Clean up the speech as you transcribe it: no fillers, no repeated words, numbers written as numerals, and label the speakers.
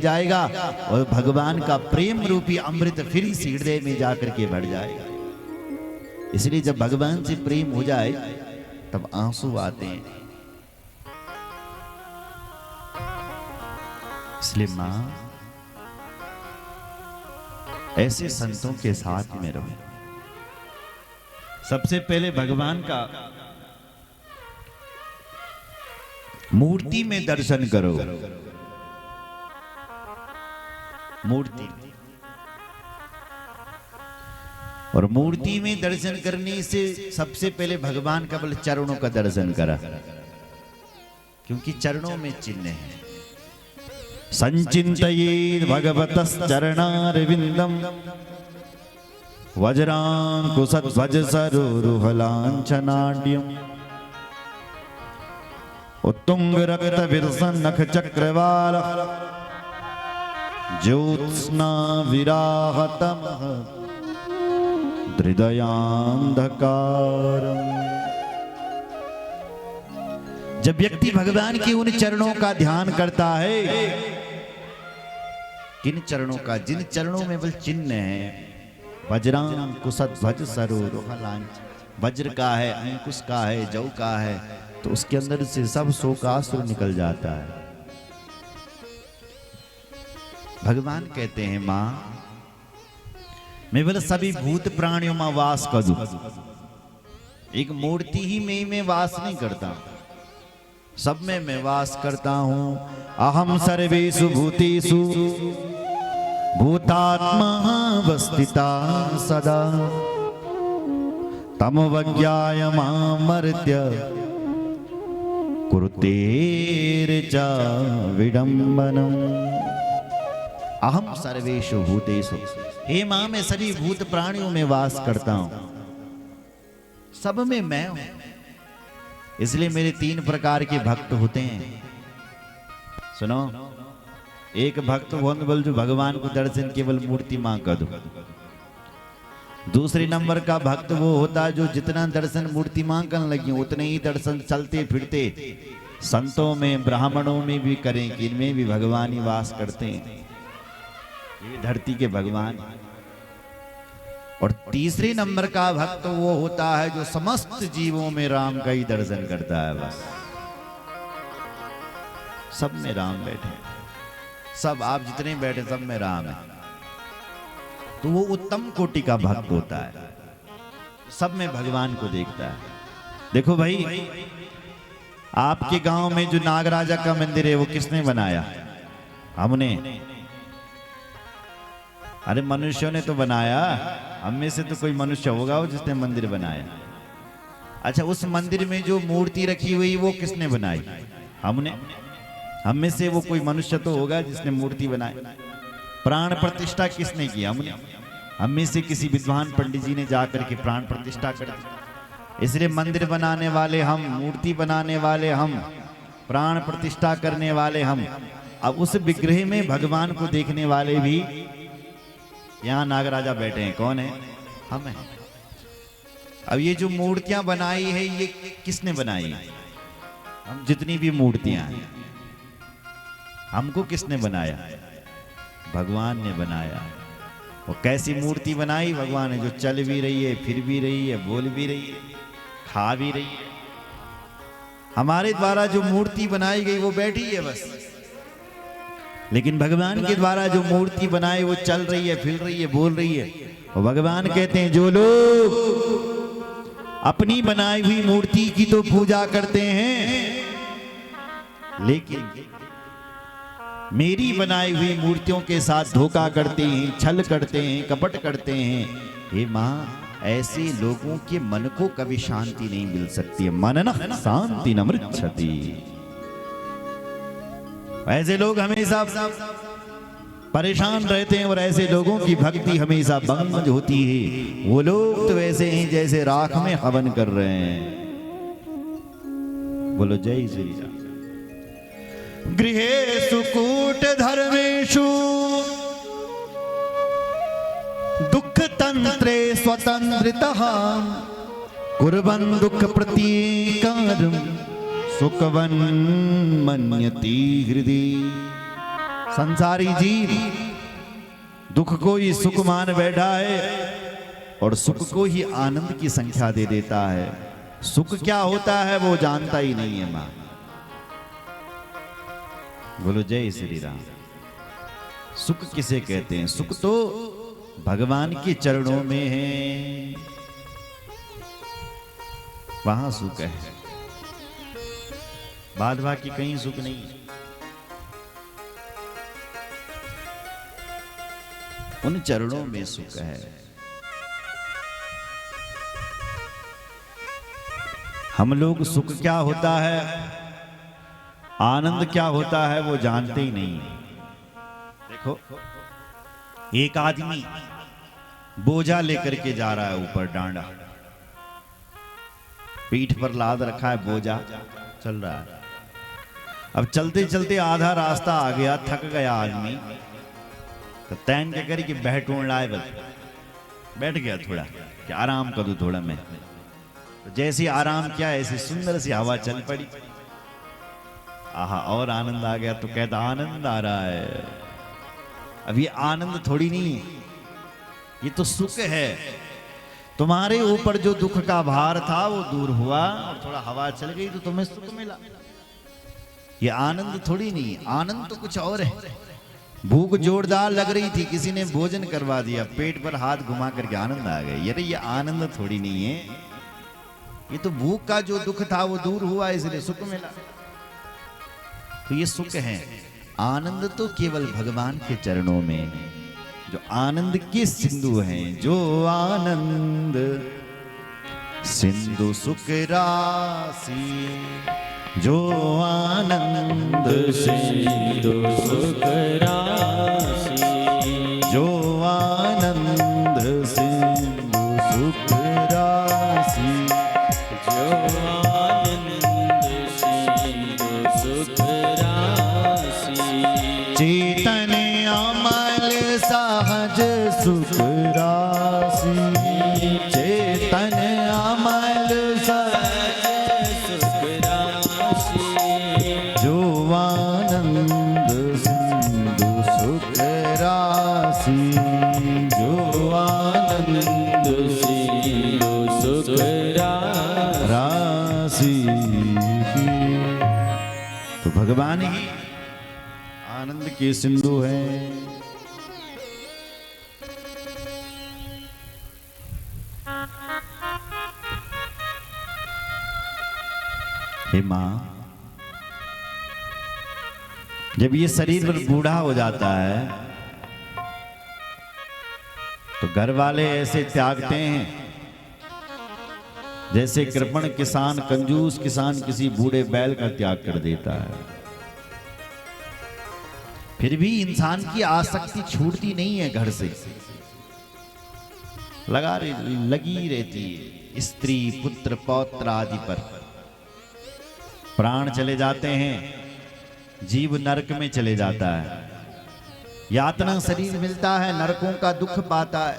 Speaker 1: जाएगा और भगवान का प्रेम रूपी अमृत फिर इस हृदय में जाकर के भर जाएगा। इसलिए जब भगवान से प्रेम हो जाए तब आंसू आते हैं। इसलिए मां ऐसे संतों के साथ में रहो। सबसे पहले भगवान का मूर्ति में दर्शन करो। मूर्ति और मूर्ति में दर्शन करने से सबसे पहले भगवान का बल चरणों का दर्शन करा, क्योंकि चरणों में चिन्ह है। संचिन्तयेत् भगवतश्चरणारविन्दं वज्राङ्कुशध्वज सरोरुहलाञ्छनाढ्यम् उत्तुङ्गरक्तविलसन्नखचक्रवालः ज्योत्स्नाविराहतमः हृदयान्धकारम्। जब व्यक्ति भगवान के उन चरणों का ध्यान करता है, किन चरणों का, जिन चरणों में बल चिन्ह है, वज्रांकुशध्वज सरोरुहलाञ्छ, वज्र का है, अंकुश का है, जौ का है, तो उसके अंदर से सब शोकासुर निकल जाता है। भगवान कहते हैं मां मैं बोला सभी भूत प्राणियों में वास करूं, एक मूर्ति ही में मैं वास नहीं करता, सब में मैं वास करता हूं। अहम सर्वेषु भूतेषु भूतात्मा वस्थिता सदा तमवज्ञाय मामर्त्य कुरुतेर्चा विडंबनम्। अहम सर्वेषु भूतेषु, हे मां मैं सभी भूत प्राणियों में वास करता हूं, सब में मैं हूं। इसलिए मेरे 3 प्रकार के भक्त होते हैं। सुनो, एक भक्त वो बोल जो भगवान को दर्शन केवल मूर्ति मां कर दो। दूसरे नंबर का भक्त वो होता है जो जितना दर्शन मूर्ति मां करने लगी उतने ही दर्शन चलते फिरते संतों में ब्राह्मणों में भी करें कि इनमें भी भगवान ही वास करते हैं, ये धरती के भगवान। और तीसरे नंबर का भक्त वो होता है जो समस्त जीवों में राम का ही दर्शन करता है। बस सब में राम बैठे, सब आप जितने बैठे सब में राम है, तो वो उत्तम कोटि का भक्त होता है, सब में भगवान को देखता है। देखो भाई, आपके गांव में जो नागराजा का मंदिर है वो किसने बनाया? हमने। अरे मनुष्यों ने तो बनाया, हम में से तो कोई मनुष्य होगा वो जिसने मंदिर बनाया। अच्छा, उस मंदिर में जो मूर्ति रखी हुई वो किसने बनाई? हमने। हम में से वो कोई मनुष्य तो होगा जिसने मूर्ति बनाई। प्राण प्रतिष्ठा किसने की? हमने। हम में से किसी विद्वान पंडित जी ने जाकर के प्राण प्रतिष्ठा कर दी। इसलिए मंदिर बनाने वाले हम, मूर्ति बनाने वाले हम, प्राण प्रतिष्ठा करने वाले हम। अब उस विग्रह में भगवान को देखने वाले भी यहाँ नागराजा बैठे हैं। कौन है? हम हैं। अब ये जो मूर्तियां बनाई है ये किसने बनाई है? हम जितनी भी मूर्तियां हैं, हमको किसने बनाया? भगवान ने बनाया। वो कैसी मूर्ति बनाई? भगवान ने, जो चल भी रही है, फिर भी रही है, बोल भी रही है, खा भी रही है। हमारे द्वारा जो मूर्ति बनाई गई वो बैठी है बस, लेकिन भगवान के द्वारा जो मूर्ति बनाई वो चल रही है, फिर रही है, बोल रही है। और भगवान कहते हैं जो लोग अपनी बनाई हुई मूर्ति की तो पूजा करते हैं, लेकिन मेरी बनाई हुई मूर्तियों के साथ धोखा करते हैं, छल करते हैं, कपट करते हैं, हे मां ऐसे लोगों के मन को कभी शांति नहीं मिल सकती है। मन न शांति न मृच्छति। ऐसे लोग हमेशा परेशान रहते हैं और ऐसे लोगों की भक्ति हमेशा भंग होती है। वो लोग तो ऐसे हैं जैसे राख में हवन कर रहे हैं। बोलो जय श्री राम। गृहेषु कूट धर्मेषु दुख तंत्रे स्वतंत्रितः कुर्वन् दुख प्रतीकारम् सुखवन् मन्यति हृदि। संसारी जीव दुख को ही सुख मान बैठा है और सुख को ही आनंद की संख्या दे देता है। सुख क्या होता है वो जानता ही नहीं है। मां बोलो जय श्री राम। सुख किसे कहते हैं? सुख तो भगवान के चरणों में है, वहां सुख है, बाद बाकी कहीं सुख नहीं है। उन चरणों में सुख है। हम लोग सुख क्या होता है, आनंद क्या होता है वो जानते ही नहीं। देखो, एक आदमी बोझा लेकर के जा रहा है, ऊपर डांडा, पीठ पर लाद रखा है, बोझा चल रहा है। अब चलते चलते आधा रास्ता आ गया, थक गया आदमी, तो तैन के करी कि बैठ लाए, बैठ गया थोड़ा कि आराम कर दूं थोड़ा मैं। तो जैसे आराम किया ऐसी सुंदर सी हवा चल पड़ी, आहा और आनंद आ गया। तो कहता आनंद आ रहा है। अब ये आनंद थोड़ी नहीं है, ये तो सुख है। तुम्हारे ऊपर जो दुख का भार था वो दूर हुआ और थोड़ा हवा चल गई तो तुम्हें सुख मिला। ये आनंद थोड़ी नहीं, आनंद तो कुछ और है। भूख जोरदार लग रही थी, किसी ने भोजन करवा दिया, पेट पर हाथ घुमा करके आनंद आ गया। ये आनंद थोड़ी नहीं है, ये तो भूख का जो दुख था वो दूर हुआ इसलिए सुख मिला। तो ये सुख है। आनंद तो केवल भगवान के चरणों में, जो आनंद के सिंधु हैं। जो आनंद सिंधु सुख राशि, जो आनंद
Speaker 2: सिंधु सुख राशि,
Speaker 1: जो आनंद सिंधु सुख राशि,
Speaker 2: जो आनंद सिंधु सुख राशि,
Speaker 1: चेतन अमल सहज सुख राशि, चेतन अमल सहज
Speaker 2: सुख राशि,
Speaker 1: जो आनंद सिंधु सुख राशि, जो आनंद
Speaker 2: सिंधु सुख
Speaker 1: राशि। तो भगवान ही आनंद के सिंधु हैं। हे मां, जब ये शरीर बूढ़ा हो जाता है तो घर वाले ऐसे त्यागते हैं जैसे कृपण किसान, कंजूस किसान किसी बूढ़े बैल का त्याग कर देता है। फिर भी इंसान की आसक्ति छूटती नहीं है, घर से लगी रहती है। स्त्री पुत्र पौत्र आदि पर प्राण चले जाते हैं, जीव नरक में चले जाता है, यातना शरीर मिलता है, नरकों का दुख पाता है।